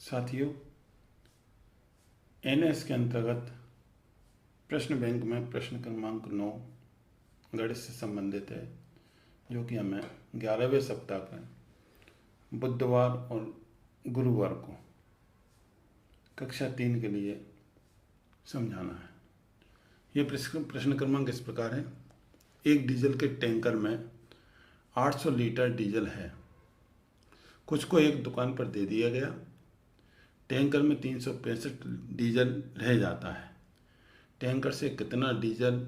साथियों, एनएस के अंतर्गत प्रश्न बैंक में प्रश्न क्रमांक 9 गणित से संबंधित है, जो कि हमें 11वें सप्ताह का बुधवार और गुरुवार को कक्षा 3 के लिए समझाना है। ये प्रश्न क्रमांक इस प्रकार है। एक डीजल के टैंकर में 800 लीटर डीजल है। कुछ को एक दुकान पर दे दिया गया। टैंकर में 365 डीजल रह जाता है। टैंकर से कितना डीजल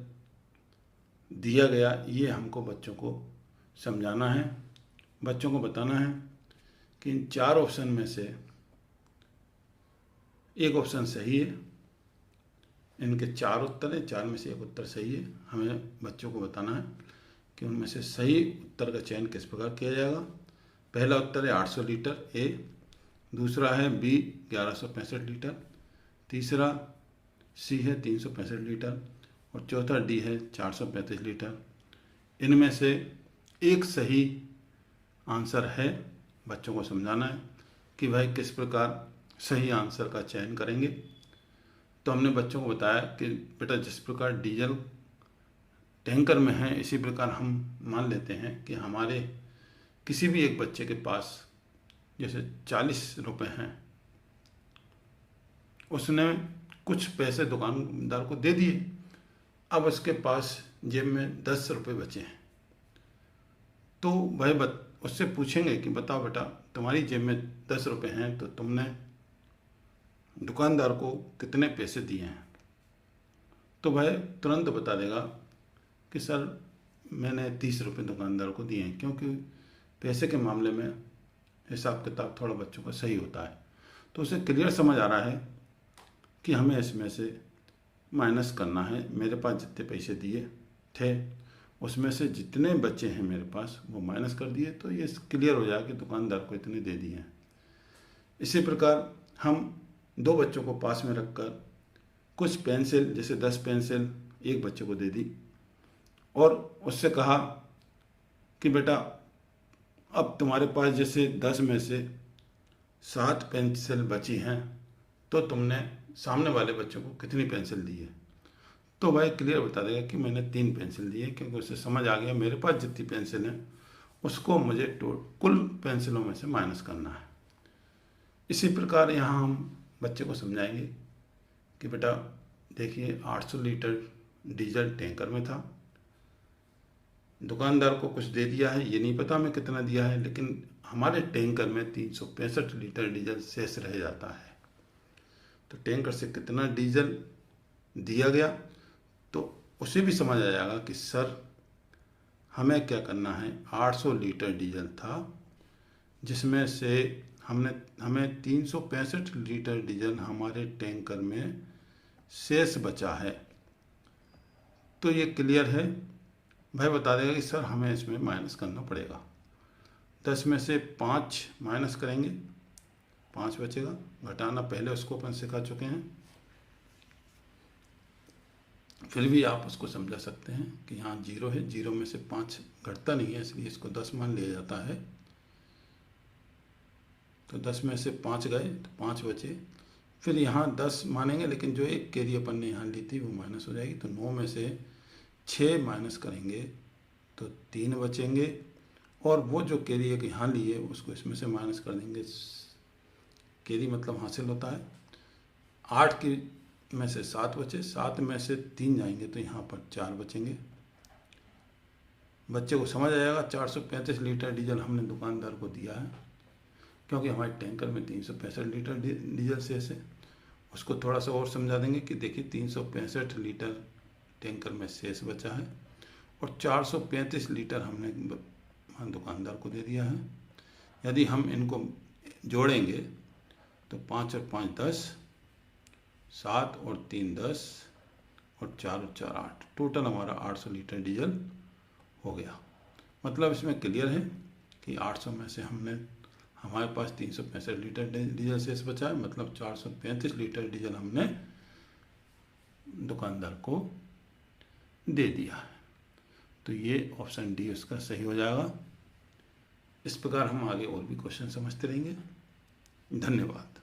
दिया गया, ये हमको बच्चों को समझाना है। बच्चों को बताना है कि इन 4 ऑप्शन में से एक ऑप्शन सही है। इनके 4 उत्तर हैं, 4 में से एक उत्तर सही है। हमें बच्चों को बताना है कि उनमें से सही उत्तर का चयन किस प्रकार किया जाएगा। पहला उत्तर है 800 लीटर ए, दूसरा है बी 1165 लीटर, तीसरा सी है 365 लीटर और चौथा डी है 435 लीटर। इनमें से एक सही आंसर है। बच्चों को समझाना है कि भाई किस प्रकार सही आंसर का चयन करेंगे। तो हमने बच्चों को बताया कि बेटा जिस प्रकार डीजल टैंकर में है, इसी प्रकार हम मान लेते हैं कि हमारे किसी भी एक बच्चे के पास जैसे 40 रुपये हैं, उसने कुछ पैसे दुकानदार को दे दिए। अब उसके पास जेब में 10 रुपये बचे हैं। तो वह उससे पूछेंगे कि बताओ बेटा, तुम्हारी जेब में 10 रुपये हैं, तो तुमने दुकानदार को कितने पैसे दिए हैं। तो वह तुरंत बता देगा कि सर मैंने 30 रुपये दुकानदार को दिए हैं, क्योंकि पैसे के मामले में हिसाब किताब थोड़ा बच्चों का सही होता है। तो उसे क्लियर समझ आ रहा है कि हमें इसमें से माइनस करना है। मेरे पास जितने पैसे दिए थे उसमें से जितने बचे हैं मेरे पास वो माइनस कर दिए, तो ये क्लियर हो जाए कि दुकानदार को इतने दे दिए हैं। इसी प्रकार हम 2 बच्चों को पास में रखकर कुछ पेंसिल, जैसे 10 पेंसिल एक बच्चे को दे दी और उससे कहा कि बेटा अब तुम्हारे पास जैसे 10 में से 7 पेंसिल बची हैं, तो तुमने सामने वाले बच्चों को कितनी पेंसिल दी है। तो वह क्लियर बता देगा कि मैंने 3 पेंसिल दी है, क्योंकि उसे समझ आ गया मेरे पास जितनी पेंसिल है उसको मुझे कुल पेंसिलों में से माइनस करना है। इसी प्रकार यहाँ हम बच्चे को समझाएंगे कि बेटा देखिए 800 लीटर डीजल टैंकर में था, दुकानदार को कुछ दे दिया है, ये नहीं पता हमें कितना दिया है, लेकिन हमारे टैंकर में 365 लीटर डीजल शेष रह जाता है। तो टैंकर से कितना डीजल दिया गया, तो उसे भी समझ आ जाएगा कि सर हमें क्या करना है। 800 लीटर डीजल था, जिसमें से हमें 365 लीटर डीजल हमारे टैंकर में शेष बचा है। तो ये क्लियर है। भाई बता देगा कि सर हमें इसमें माइनस करना पड़ेगा। 10 में से 5 माइनस करेंगे, 5 बचेगा। घटाना पहले उसको अपन सिखा चुके हैं, फिर भी आप उसको समझा सकते हैं कि यहाँ 0 है, 0 में से 5 घटता नहीं है, इसलिए इसको 10 मान लिया जाता है। तो 10 में से 5 गए तो 5 बचे। फिर यहाँ 10 मानेंगे, लेकिन जो एक कैरी अपन ने यहाँ ली थी वो माइनस हो जाएगी। तो 9 में से 6 माइनस करेंगे तो 3 बचेंगे, और वो जो कैरी एक यहाँ ली है उसको इसमें से माइनस कर देंगे। कैरी मतलब हासिल होता है। 8 की में से 7 बचे, 7 में से 3 जाएंगे तो यहाँ पर 4 बचेंगे। बच्चे को समझ आएगा 435 लीटर डीजल हमने दुकानदार को दिया है, क्योंकि हमारे टैंकर में 365 लीटर डीजल शेष है। उसको थोड़ा सा और समझा देंगे कि देखिए 365 लीटर टैंकर में शेष बचा है और 435 लीटर हमने दुकानदार को दे दिया है। यदि हम इनको जोड़ेंगे तो 5 और 5 10, 7 और 3 10 और 4 और 4 8, टोटल हमारा 800 लीटर डीजल हो गया। मतलब इसमें क्लियर है कि 800 में से हमारे पास 365 लीटर डीजल शेष बचा है, मतलब 435 लीटर डीजल हमने दुकानदार को दे दिया है। तो ये ऑप्शन डी उसका सही हो जाएगा। इस प्रकार हम आगे और भी क्वेश्चन समझते रहेंगे। धन्यवाद।